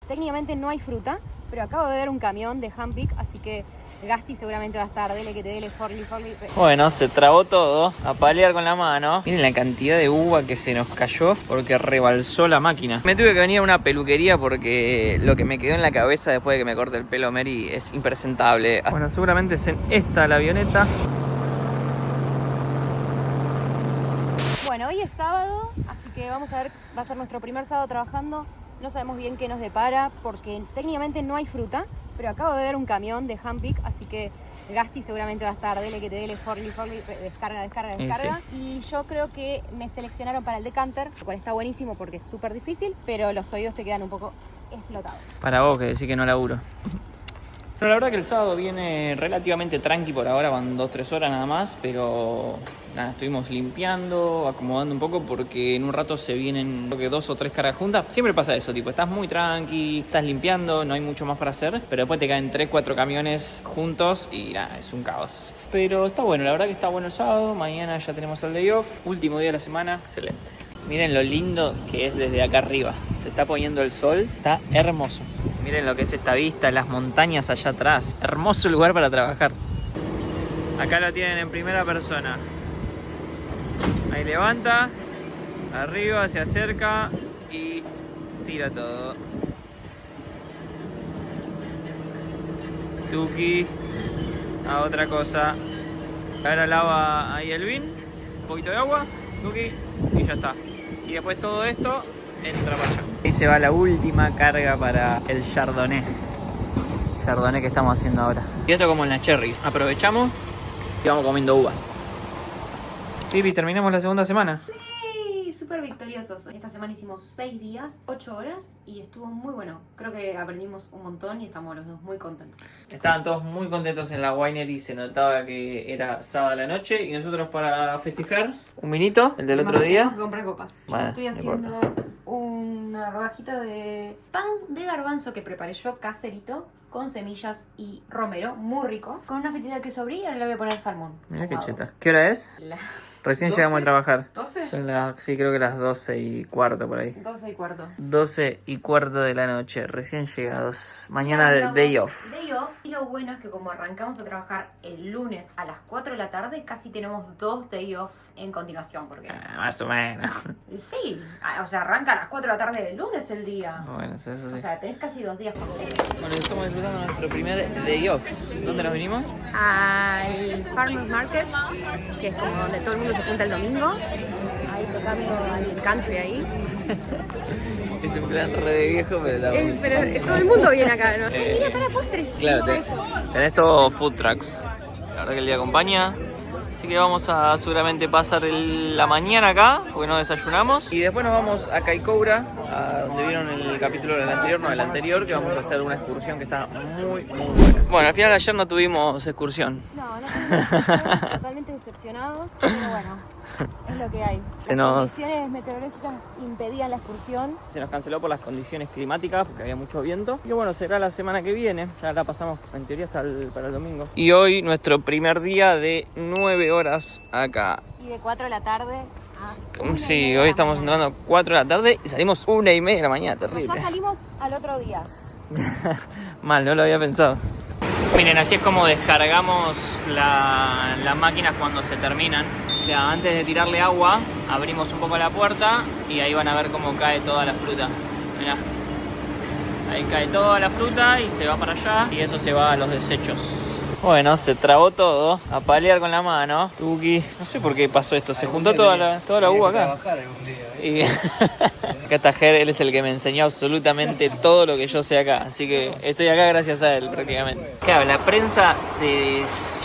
técnicamente no hay fruta, pero acabo de ver un camión de Hampic, así que Gasti seguramente va a estar, dele que te dele, forli. Bueno, se trabó todo, a palear con la mano. Miren la cantidad de uva que se nos cayó porque rebalsó la máquina. Me tuve que venir a una peluquería porque lo que me quedó en la cabeza después de que me corte el pelo Mary es impresentable. Bueno, seguramente es en esta la avioneta. Bueno, hoy es sábado, así que vamos a ver, va a ser nuestro primer sábado trabajando. No sabemos bien qué nos depara porque técnicamente no hay fruta, pero acabo de ver un camión de Hampic, así que Gasti seguramente va a estar, dele que te dele, forli, descarga. Y yo creo que me seleccionaron para el decanter, lo cual está buenísimo porque es súper difícil, pero los oídos te quedan un poco explotados. Para vos que decís que no laburo. Pero la verdad que el sábado viene relativamente tranqui por ahora, van 2-3 horas nada más, pero nada, estuvimos limpiando, acomodando un poco porque en un rato se vienen creo que 2 o 3 cargas juntas. Siempre pasa eso, tipo, estás muy tranqui, estás limpiando, no hay mucho más para hacer, pero después te caen 3-4 camiones juntos y nada, es un caos. Pero está bueno, la verdad que está bueno el sábado, mañana ya tenemos el day off, último día de la semana, excelente. Miren lo lindo que es desde acá arriba, se está poniendo el sol, está hermoso. Miren lo que es esta vista, las montañas allá atrás. Hermoso lugar para trabajar. Acá lo tienen en primera persona. Ahí levanta, arriba, se acerca y tira todo. Tuki a otra cosa. Ahora lava ahí el bin, un poquito de agua, Tuki, y ya está. Y después todo esto entra para allá. Ahí se va la última carga para el Chardonnay. Chardonnay que estamos haciendo ahora. Y esto como en las cherries. Aprovechamos y vamos comiendo uvas. Pipi, terminamos la segunda semana. Sí, súper victoriosos. Esta semana hicimos 6 días, 8 horas y estuvo muy bueno. Creo que aprendimos un montón y estamos los dos muy contentos. Estaban todos muy contentos en la winery. Se notaba que era sábado a la noche. Y nosotros para festejar un vinito, el del otro día. Tenemos que comprar copas. Bueno, estoy haciendo una rodajita de pan de garbanzo que preparé yo caserito con semillas y romero, muy rico, con una fetita de queso brie y ahora le voy a poner salmón. Mira qué cheta. ¿Qué hora es? Recién 12, llegamos a trabajar. ¿12? Son sí, creo que las 12:15 por ahí. 12:15. 12:15 de la noche, recién llegados. Mañana del day off. Day off. Y lo bueno es que como arrancamos a trabajar el lunes a las 4 de la tarde, casi tenemos 2 day off en continuación. Porque Más o menos. sí, o sea, arranca a las 4 de la tarde del lunes el día. Bueno, eso sí. O sea, tenés casi 2 días por día. Bueno, estamos disfrutando nuestro primer day off. ¿Dónde nos vinimos? Al Farmers Market, que es como donde todo el mundo se junta el domingo. Ahí tocando el country ahí. Es un plan re de viejo, pero está buenísimo. Pero todo el mundo viene acá, ¿no? Mira, para postres. Claro, tenés todos food trucks. La verdad que el día acompaña. Así que vamos a seguramente pasar la mañana acá, porque no desayunamos. Y después nos vamos a Kaikoura, a donde vieron el capítulo del anterior, que vamos a hacer una excursión que está muy buena. Bueno, al final ayer no tuvimos excursión. No estamos totalmente decepcionados, pero bueno, es lo que hay. Las condiciones meteorológicas impedían la excursión. Se nos canceló por las condiciones climáticas, porque había mucho viento. Y bueno, será la semana que viene, ya la pasamos en teoría hasta para el domingo. Y hoy nuestro primer día de 9 horas acá. Y de 4 de la tarde a Sí, hoy estamos entrando a 4 de la tarde y salimos 1:30 de la mañana, terrible. Ya salimos al otro día. Mal, no lo había pensado. Miren, así es como descargamos las máquinas cuando se terminan. O sea, antes de tirarle agua, abrimos un poco la puerta y ahí van a ver cómo cae toda la fruta. Mirá. Ahí cae toda la fruta y se va para allá y eso se va a los desechos. Bueno, se trabó todo, a palear con la mano. Tuki, no sé por qué pasó esto, se juntó toda la uva acá. Y acá está Ger, él es el que me enseñó absolutamente todo lo que yo sé acá. Así que estoy acá gracias a él prácticamente. Claro, la prensa se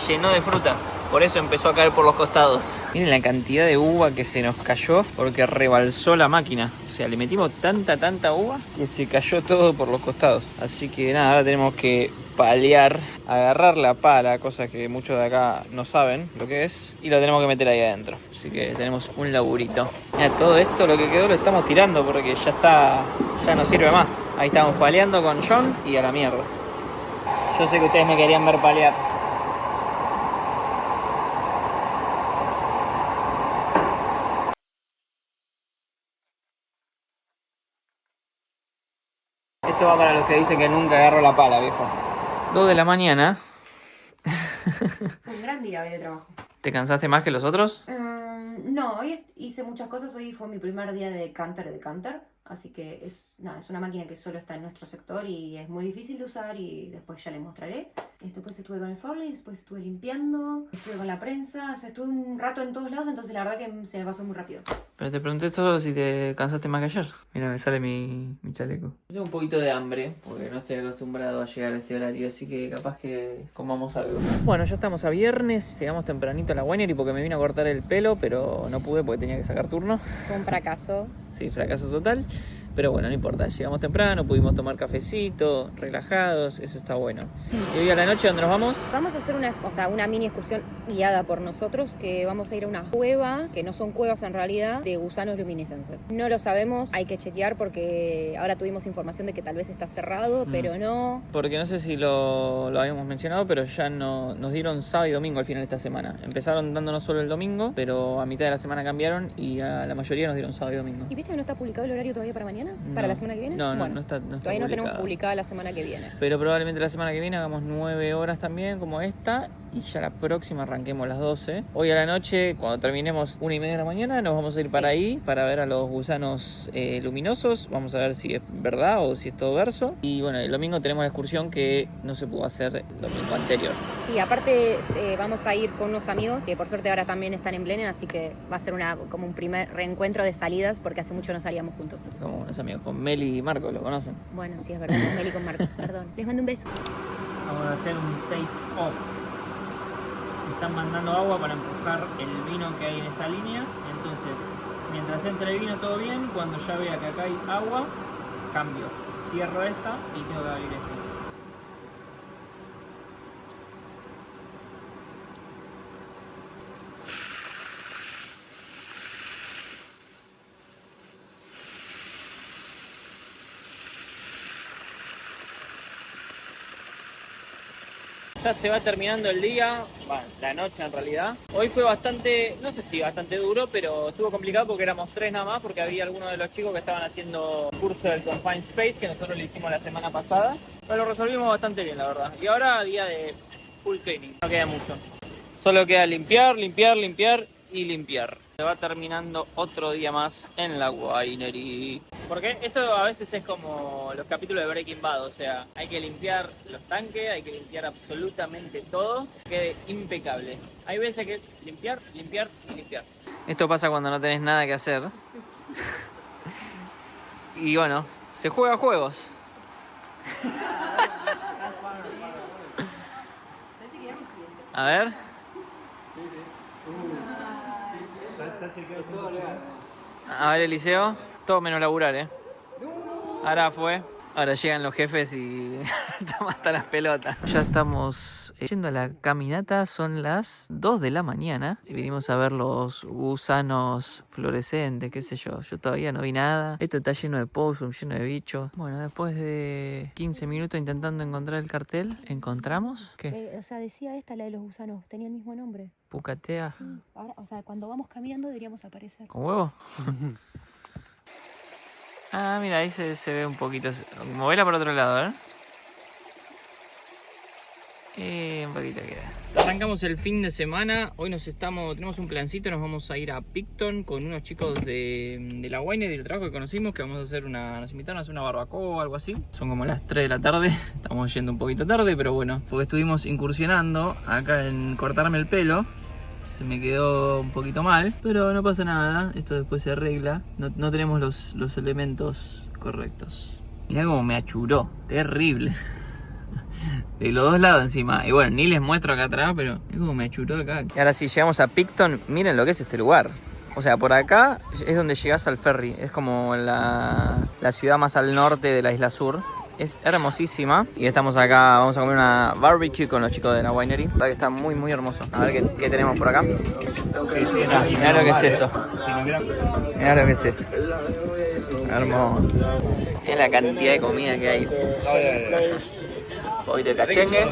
llenó de fruta, por eso empezó a caer por los costados. Miren la cantidad de uva que se nos cayó porque rebalsó la máquina. O sea, le metimos tanta uva que se cayó todo por los costados. Así que nada, ahora tenemos que palear, agarrar la pala, cosa que muchos de acá no saben lo que es, y lo tenemos que meter ahí adentro. Así que tenemos un laburito. Mira, todo esto lo que quedó lo estamos tirando porque ya no sirve más. Ahí estamos paleando con John y a la mierda. Yo sé que ustedes me querían ver palear. Esto Esto va para los que dicen que nunca agarro la pala, viejo. 2 de la mañana. Fue un gran día hoy de trabajo. ¿Te cansaste más que los otros? No, hoy hice muchas cosas. Hoy fue mi primer día de canter. Así que es una máquina que solo está en nuestro sector y es muy difícil de usar y después ya les mostraré. Después estuve con el Forley, después estuve limpiando, estuve con la prensa, o sea, estuve un rato en todos lados, entonces la verdad que se me pasó muy rápido. Pero te pregunté solo si te cansaste más que ayer. Mira, me sale mi chaleco. Tengo un poquito de hambre porque no estoy acostumbrado a llegar a este horario, así que capaz que comamos algo. Bueno, ya estamos a viernes, llegamos tempranito a la winery porque me vine a cortar el pelo, pero no pude porque tenía que sacar turno. Fue un fracaso. Sí, fracaso total. Pero bueno, no importa, llegamos temprano, pudimos tomar cafecito, relajados, eso está bueno. ¿Y hoy a la noche dónde nos vamos? Vamos a hacer una mini excursión guiada por nosotros, que vamos a ir a unas cuevas, que no son cuevas en realidad, de gusanos luminiscenses. No lo sabemos, hay que chequear porque ahora tuvimos información de que tal vez está cerrado, pero no. Porque no sé si lo habíamos mencionado, pero ya nos dieron sábado y domingo al final de esta semana. Empezaron dándonos solo el domingo, pero a mitad de la semana cambiaron y a la mayoría nos dieron sábado y domingo. ¿Y viste que no está publicado el horario todavía para mañana? No. ¿Para la semana que viene? No, bueno, no está todavía no tenemos publicada la semana que viene. Pero probablemente la semana que viene hagamos 9 horas también, como esta, y ya la próxima arranquemos las 12. Hoy a la noche, cuando terminemos 1:30 de la mañana, nos vamos a ir para ahí, para ver a los gusanos luminosos. Vamos a ver si es verdad o si es todo verso. Y bueno, el domingo tenemos la excursión que no se pudo hacer el domingo anterior. Sí, aparte vamos a ir con unos amigos que por suerte ahora también están en Blenen, así que va a ser como un primer reencuentro de salidas porque hace mucho no salíamos juntos. Como unos amigos, con Meli y Marco, ¿lo conocen? Bueno, sí, es verdad, con Meli y con Marcos, perdón. Les mando un beso. Vamos a hacer un taste off. Están mandando agua para empujar el vino que hay en esta línea. Entonces, mientras entra el vino todo bien, cuando ya vea que acá hay agua, cambio. Cierro esta y tengo que abrir esta. Ya se va terminando el día, bueno, la noche en realidad. Hoy fue bastante, no sé si bastante duro, pero estuvo complicado porque éramos 3 nada más, porque había algunos de los chicos que estaban haciendo curso del Confined Space, que nosotros lo hicimos la semana pasada. Pero lo resolvimos bastante bien, la verdad. Y ahora día de full cleaning, no queda mucho. Solo queda limpiar y limpiar. Se va terminando otro día más en la winery. Porque esto a veces es como los capítulos de Breaking Bad, o sea, hay que limpiar los tanques, hay que limpiar absolutamente todo, que quede impecable. Hay veces que es limpiar y limpiar. Esto pasa cuando no tenés nada que hacer. Y bueno, se juega juegos. A ver. A ver, Eliseo. Todo menos laburar, Ahora fue. Ahora llegan los jefes y estamos hasta las pelotas. Ya estamos yendo a la caminata, son las 2 de la mañana. Y vinimos a ver los gusanos fluorescentes, qué sé yo. Yo todavía no vi nada. Esto está lleno de possum, lleno de bichos. Bueno, después de 15 minutos intentando encontrar el cartel, ¿encontramos? ¿Qué? O sea, decía esta, la de los gusanos, tenía el mismo nombre. Pucatea. Sí. Ahora, o sea, cuando vamos caminando deberíamos aparecer. ¿Con huevo? Ah, mira, ahí se ve un poquito. Movela por otro lado, a ver. Un poquito queda. Arrancamos el fin de semana. Hoy tenemos un plancito. Nos vamos a ir a Picton con unos chicos de la winery del trabajo que conocimos. Que vamos a hacer nos invitaron a hacer una barbacoa o algo así. Son como las 3 de la tarde. Estamos yendo un poquito tarde, pero bueno. Porque estuvimos incursionando acá en cortarme el pelo. Se me quedó un poquito mal, pero no pasa nada, esto después se arregla. No tenemos los elementos correctos. Mirá cómo me achuró, terrible. De los dos lados encima. Y bueno, ni les muestro acá atrás, pero mirá cómo me achuró acá. Y ahora sí, llegamos a Picton, miren lo que es este lugar. O sea, por acá es donde llegás al ferry. Es como la ciudad más al norte de la isla sur. Es hermosísima. Y estamos acá, vamos a comer una barbecue con los chicos de la winery. La verdad que está muy, muy hermoso. A ver qué tenemos por acá. Mirá lo que es eso. Mirá lo que es eso. Hermoso. Es la cantidad de comida que hay. Un poquito de cachengue.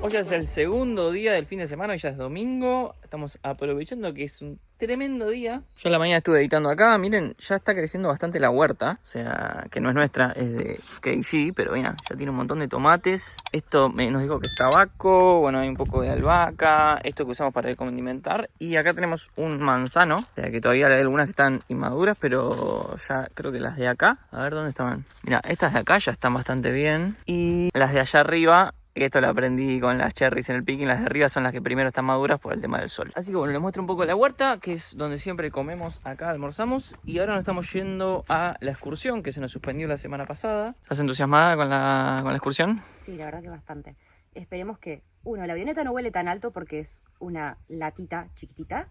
Hoy ya es el segundo día del fin de semana, hoy ya es domingo. Estamos aprovechando que es un tremendo día. Yo a la mañana estuve editando acá, miren, ya está creciendo bastante la huerta. O sea, que no es nuestra, es de KC, pero mira, ya tiene un montón de tomates. Esto nos dijo que es tabaco, bueno, hay un poco de albahaca, esto que usamos para condimentar. Y acá tenemos un manzano, o sea que todavía hay algunas que están inmaduras, pero ya creo que las de acá, a ver dónde estaban. Mira, estas de acá ya están bastante bien. Y las de allá arriba, que esto lo aprendí con las cherries en el picking, las de arriba son las que primero están maduras por el tema del sol. Así que bueno, les muestro un poco la huerta, que es donde siempre comemos acá, almorzamos. Y ahora nos estamos yendo a la excursión, que se nos suspendió la semana pasada. ¿Estás entusiasmada con la excursión? Sí, la verdad que bastante. Esperemos que, uno, la avioneta no huele tan alto porque es una latita chiquitita.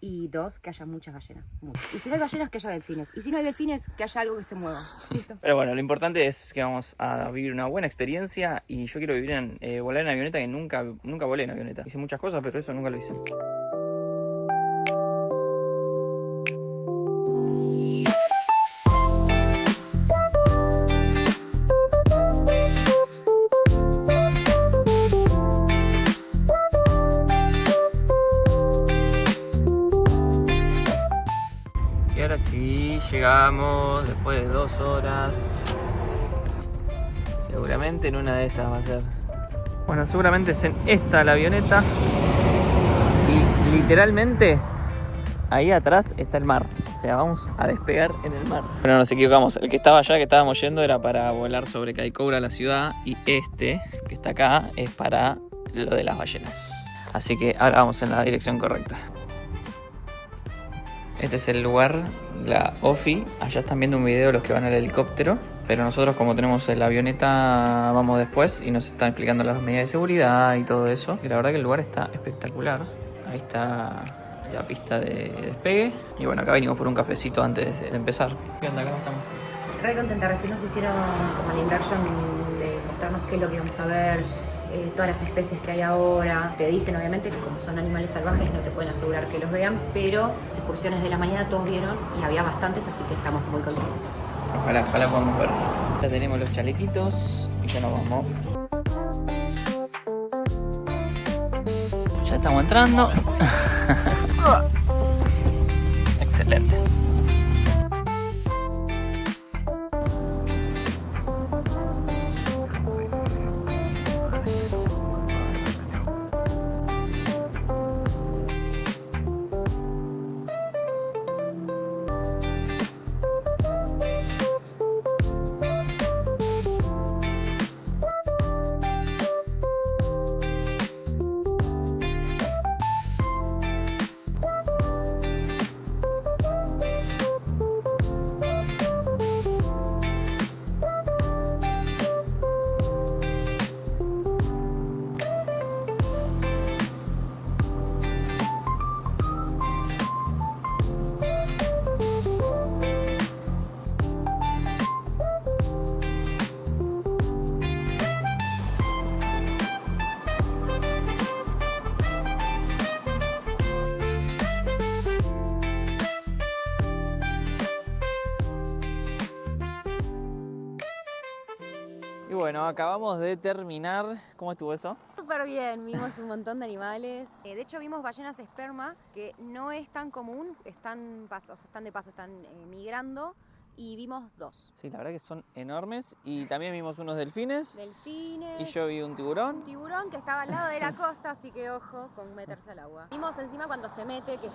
Y dos, que haya muchas ballenas. Muchas. Y si no hay ballenas, que haya delfines. Y si no hay delfines, que haya algo que se mueva. ¿Listo? Pero bueno, lo importante es que vamos a vivir una buena experiencia. Y yo quiero vivir volar en avioneta, que nunca volé en avioneta. Hice muchas cosas, pero eso nunca lo hice. Y ahora sí, llegamos después de 2 horas. Seguramente en una de esas va a ser. Bueno, seguramente es en esta la avioneta. Y literalmente ahí atrás está el mar. O sea, vamos a despegar en el mar. Bueno, nos equivocamos. El que estaba allá, que estábamos yendo, era para volar sobre Kaikoura, la ciudad. Y este, que está acá, es para lo de las ballenas. Así que ahora vamos en la dirección correcta. Este es el lugar, la OFI. Allá están viendo un video los que van al helicóptero. Pero nosotros, como tenemos la avioneta, vamos después y nos están explicando las medidas de seguridad y todo eso. Y la verdad que el lugar está espectacular. Ahí está la pista de despegue. Y bueno, acá venimos por un cafecito antes de empezar. ¿Qué onda? ¿Cómo estamos? Re contenta, recién nos hicieron como la induction de mostrarnos qué es lo que vamos a ver, todas las especies que hay ahora. Te dicen obviamente que como son animales salvajes no te pueden asegurar que los vean, pero las excursiones de la mañana todos vieron y había bastantes, así que estamos muy contentos. Ojalá podamos ver. Ya tenemos los chalequitos y ya nos vamos. Ya estamos entrando. Excelente. Y bueno, acabamos de terminar. ¿Cómo estuvo eso? Súper bien, vimos un montón de animales. De hecho vimos ballenas esperma, que no es tan común, están de paso, están migrando. Y vimos 2. Sí, la verdad que son enormes. Y también vimos unos delfines. Delfines. Y yo vi un tiburón. Un tiburón que estaba al lado de la costa, así que ojo con meterse al agua. Vimos encima cuando se mete, que es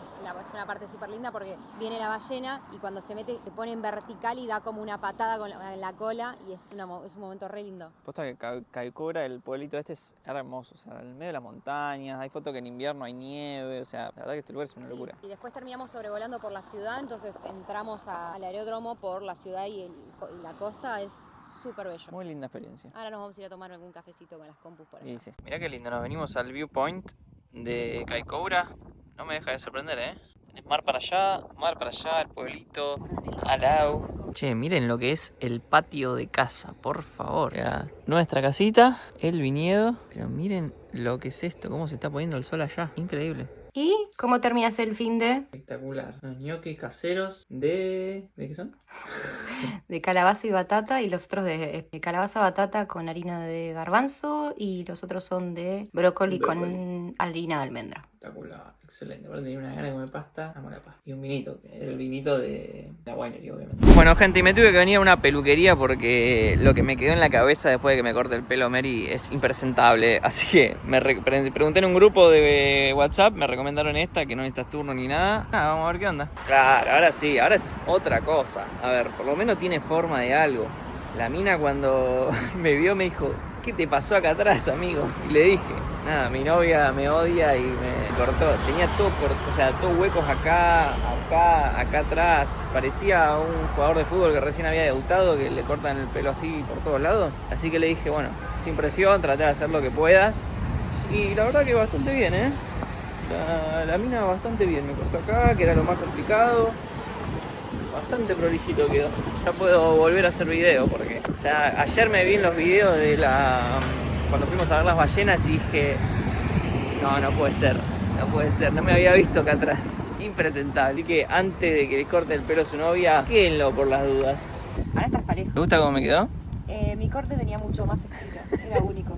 una parte súper linda porque viene la ballena y cuando se mete te pone en vertical y da como una patada en la cola y es un momento re lindo. Posta que Kaikoura, el pueblito este, es hermoso. O sea, en el medio de las montañas. Hay fotos que en invierno hay nieve. O sea, la verdad que este lugar es una locura. Y después terminamos sobrevolando por la ciudad, entonces entramos al aeródromo por la ciudad y la costa. Es súper bello. Muy linda experiencia. Ahora nos vamos a ir a tomar algún cafecito con las compus por allá. Sí. Mirá qué lindo, nos venimos al viewpoint de Kaikoura. No me deja de sorprender, ¿eh? Tenés mar para allá, el pueblito, Alau. Che, miren lo que es el patio de casa, por favor. Ya, nuestra casita, el viñedo. Pero miren lo que es esto, cómo se está poniendo el sol allá. Increíble. ¿Y cómo terminas el fin de? Espectacular. Los ñoquis caseros ¿de qué son? de calabaza y batata, y los otros de calabaza, batata con harina de garbanzo, y los otros son de brócoli con harina de almendra. Espectacular, excelente. Ahora tenía una gana de comer pasta, amo la pasta. Y un vinito, que era el vinito de la winery, obviamente. Bueno, gente, y me tuve que venir a una peluquería porque lo que me quedó en la cabeza después de que me corte el pelo Mary es impresentable. Así que me pregunté en un grupo de WhatsApp, me recomendaron esta, que no necesitas turno ni nada. Vamos a ver qué onda. Claro, ahora sí, ahora es otra cosa. A ver, por lo menos tiene forma de algo. La mina cuando me vio me dijo, ¿qué te pasó acá atrás, amigo? Y le dije, nada, mi novia me odia y me cortó. Tenía todo o sea, todos huecos acá atrás. Parecía un jugador de fútbol que recién había debutado, que le cortan el pelo así por todos lados. Así que le dije, bueno, sin presión, traté de hacer lo que puedas. Y la verdad que bastante bien, ¿eh? La mina bastante bien. Me cortó acá, que era lo más complicado. Bastante prolijito quedó. Ya puedo volver a hacer video porque ya ayer me vi en los videos de cuando fuimos a ver las ballenas y dije, no puede ser, no me había visto acá atrás. Impresentable. Así que antes de que les corte el pelo a su novia, quédenlo por las dudas. Ahora estás parejo. ¿Te gusta cómo me quedó? Mi corte tenía mucho más estilo, era único.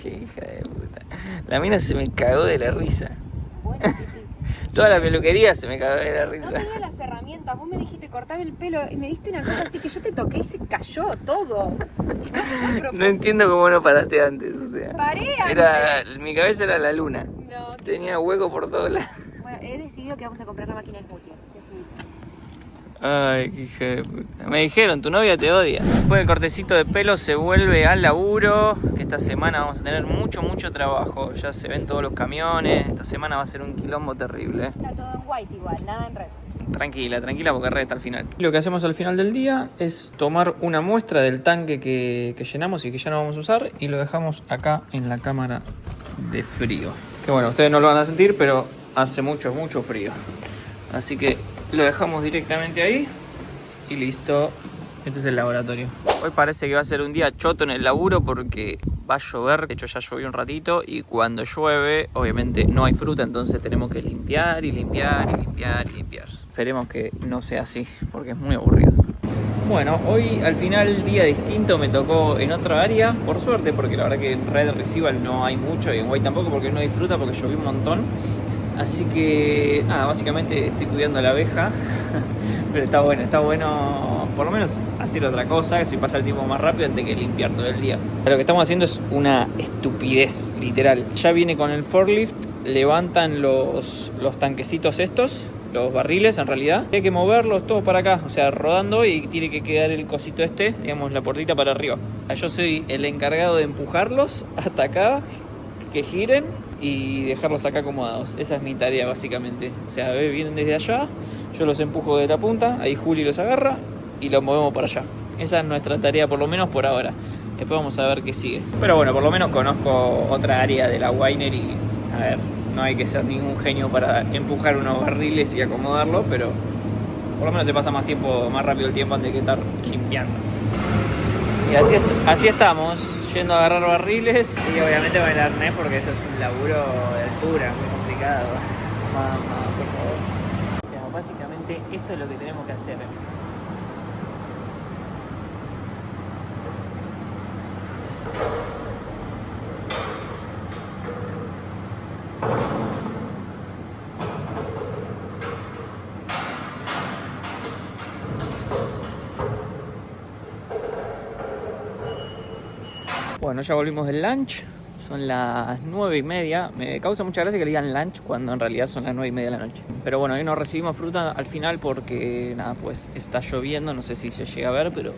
Qué hija de puta. La mina se me cagó de la risa. Bueno, Toda la peluquería se me cagó de la risa. no tenía las herramientas, vos me dijiste cortame el pelo y me diste una cosa así que yo te toqué y se cayó todo. No entiendo cómo no paraste antes, o sea. Paré antes. Mi cabeza era la luna. No, Tenía hueco por todos lados. Bueno, he decidido que vamos a comprar la máquina de smoothies, así que subí. Ay, qué hija de puta. Me dijeron, tu novia te odia. Después del cortecito de pelo se vuelve al laburo. Que esta semana vamos a tener mucho trabajo. Ya se ven todos los camiones. Esta semana va a ser un quilombo terrible. Está todo en white igual, nada en red. Tranquila porque red está al final. Lo que hacemos al final del día es tomar una muestra del tanque que llenamos y que ya no vamos a usar. Y lo dejamos acá en la cámara de frío. Que bueno, ustedes no lo van a sentir, pero hace mucho frío. Así que lo dejamos directamente ahí y listo. Este es el laboratorio. Hoy parece que va a ser un día choto en el laburo porque va a llover. De hecho ya llovió un ratito y cuando llueve obviamente no hay fruta, entonces tenemos que limpiar. Esperemos que no sea así porque es muy aburrido. Bueno, hoy al final día distinto, me tocó en otra área, por suerte, porque la verdad que en Red Recival no hay mucho y en White tampoco porque no hay fruta porque llovió un montón. Así que nada, básicamente estoy cuidando a la abeja, pero está bueno por lo menos hacer otra cosa, que si pasa el tiempo más rápido antes que limpiar todo el día. Lo que estamos haciendo es una estupidez, literal. Ya viene con el forklift, levantan los tanquecitos estos, los barriles en realidad. Hay que moverlos todos para acá, o sea, rodando y tiene que quedar el cosito este, digamos la puertita para arriba. Yo soy el encargado de empujarlos hasta acá, que giren y dejarlos acá acomodados. Esa es mi tarea básicamente. O sea, vienen desde allá, yo los empujo de la punta, ahí Juli los agarra y los movemos para allá. Esa es nuestra tarea por lo menos por ahora. Después vamos a ver qué sigue. Pero bueno, por lo menos conozco otra área de la winery. A ver, no hay que ser ningún genio para empujar unos barriles y acomodarlos, pero por lo menos se pasa más rápido el tiempo antes que estar limpiando. Y así estamos, yendo a agarrar barriles. Y obviamente con el arnés porque esto es un laburo de altura, muy complicado. Mamá, por favor. O sea, básicamente esto es lo que tenemos que hacer. Bueno, ya volvimos del lunch, son las 9:30. Me causa mucha gracia que le digan lunch cuando en realidad son las 9:30 de la noche. Pero bueno, hoy no recibimos fruta al final porque nada, pues está lloviendo, no sé si se llega a ver, pero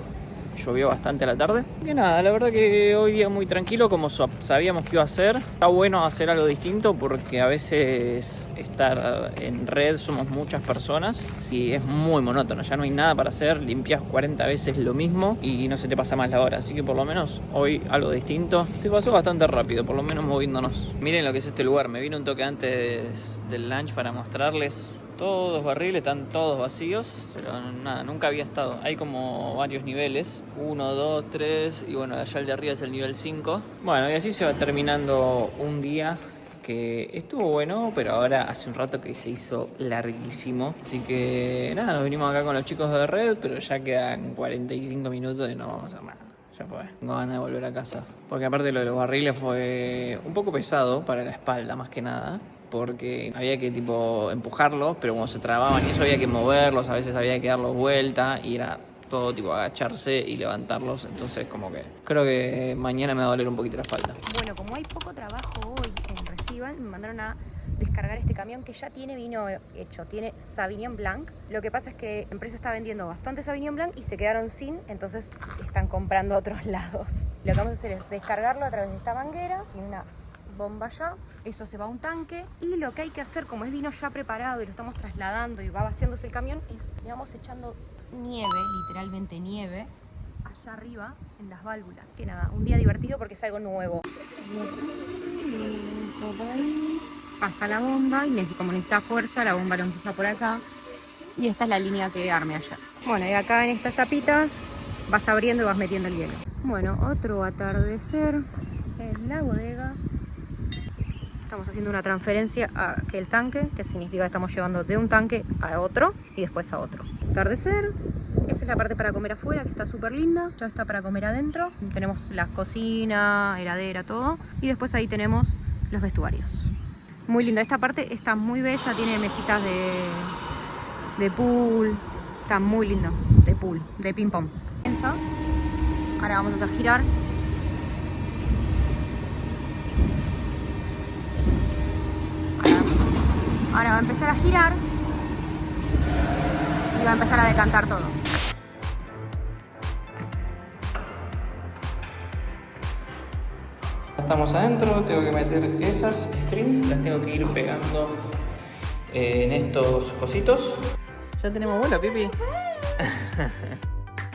llovió bastante a la tarde. Y nada, la verdad que hoy día muy tranquilo, como sabíamos que iba a ser. Está bueno hacer algo distinto porque a veces estar en red somos muchas personas y es muy monótono, ya no hay nada para hacer, limpias 40 veces lo mismo y no se te pasa más la hora, así que por lo menos hoy algo distinto. Se pasó bastante rápido, por lo menos moviéndonos. Miren lo que es este lugar, me vine un toque antes del lunch para mostrarles. Todos barriles, están todos vacíos, pero nada, nunca había estado. Hay como varios niveles, 1, 2, 3 y bueno, allá el de arriba es el nivel 5. Bueno, y así se va terminando un día que estuvo bueno, pero ahora hace un rato que se hizo larguísimo. Así que nada, nos vinimos acá con los chicos de Red, pero ya quedan 45 minutos y no vamos a hacer nada. Ya fue, tengo ganas de volver a casa. Porque aparte lo de los barriles fue un poco pesado para la espalda más que nada. Porque había que tipo empujarlos, pero cuando se trababan y eso había que moverlos, a veces había que darlos vuelta y era todo tipo agacharse y levantarlos. Entonces como que creo que mañana me va a doler un poquito la espalda. Bueno, como hay poco trabajo hoy en Reciban, me mandaron a descargar este camión que ya tiene vino hecho, tiene Sauvignon Blanc. Lo que pasa es que la empresa está vendiendo bastante Sauvignon Blanc y se quedaron sin, entonces están comprando a otros lados. Lo que vamos a hacer es descargarlo a través de esta manguera, tiene una bomba ya, eso se va a un tanque y lo que hay que hacer, como es vino ya preparado y lo estamos trasladando y va vaciándose el camión, es, le vamos echando nieve, literalmente nieve, allá arriba en las válvulas. Que nada, un día divertido porque es algo nuevo. Pasa la bomba y como necesita fuerza, la bomba lo empuja por acá y esta es la línea que armé ayer. Bueno, y acá en estas tapitas vas abriendo y vas metiendo el hielo. Bueno, otro atardecer en la bodega. Estamos haciendo una transferencia a aquel tanque, que significa que estamos llevando de un tanque a otro y después a otro. Atardecer. Esa es la parte para comer afuera, que está súper linda. Ya está para comer adentro. Tenemos la cocina, heladera, todo. Y después ahí tenemos los vestuarios. Muy linda. Esta parte está muy bella. Tiene mesitas de pool. Está muy lindo. De pool, de ping pong. Ahora vamos a hacer girar. Ahora va a empezar a girar y va a empezar a decantar todo. Estamos adentro, tengo que meter esas screens, las tengo que ir pegando en estos cositos. Ya tenemos vuelo, Pipi.